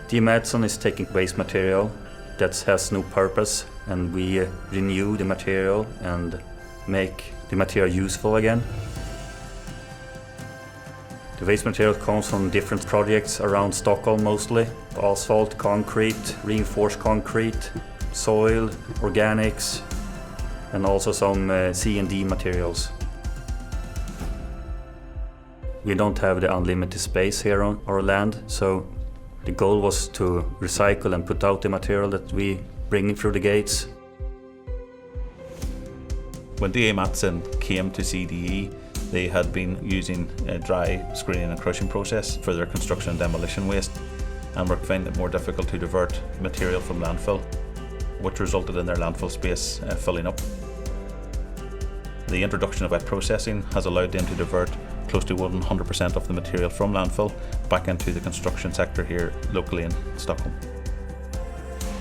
The Mattsson is taking waste material that has no purpose, and we renew the material and make the material useful again. The waste material comes from different projects around Stockholm mostly. Asphalt, concrete, reinforced concrete, soil, organics, and also some C&D materials. We don't have the unlimited space here on our land, so the goal was to recycle and put out the material that we bring in through the gates. When DA Mattsson came to CDE, they had been using a dry screening and crushing process for their construction and demolition waste, and were finding it more difficult to divert material from landfill, which resulted in their landfill space filling up. The introduction of wet processing has allowed them to divert close to 100% of the material from landfill back into the construction sector here locally in Stockholm.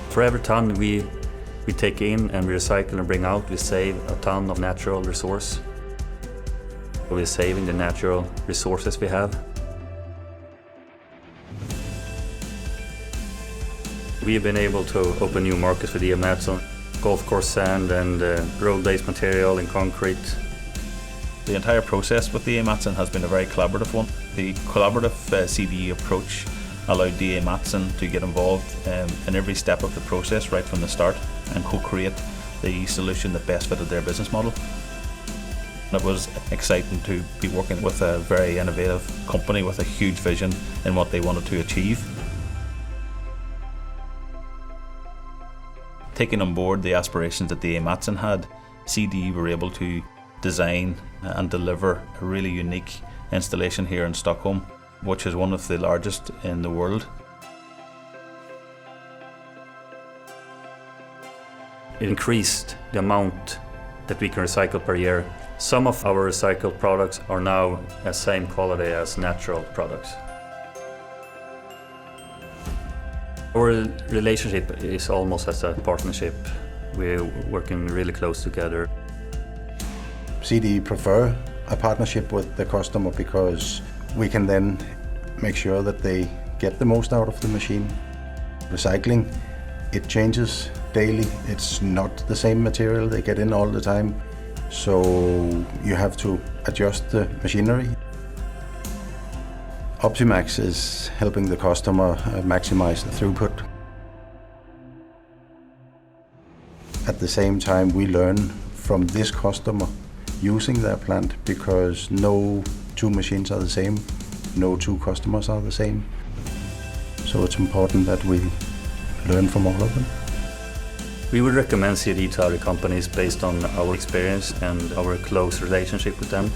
For every ton we take in and we recycle and bring out, we save a ton of natural resource. We're saving the natural resources we have. We've been able to open new markets for DA Mattsson, golf course sand and road-based material and concrete. The entire process with DA Mattsson has been a very collaborative one. The collaborative CDE approach allowed DA Mattsson to get involved in every step of the process right from the start and co-create the solution that best fitted their business model. It was exciting to be working with a very innovative company with a huge vision in what they wanted to achieve. Taking on board the aspirations that DA Mattsson had, CDE were able to design and deliver a really unique installation here in Stockholm, which is one of the largest in the world. It increased the amount that we can recycle per year. Some of our recycled products are now the same quality as natural products. Our relationship is almost as a partnership. We're working really close together. CDE prefer a partnership with the customer because we can then make sure that they get the most out of the machine. Recycling, it changes daily. It's not the same material they get in all the time, so you have to adjust the machinery. Optimax is helping the customer maximize the throughput. At the same time, we learn from this customer using their plant because no two machines are the same, no two customers are the same. So it's important that we learn from all of them. We would recommend CDE to other companies based on our experience and our close relationship with them.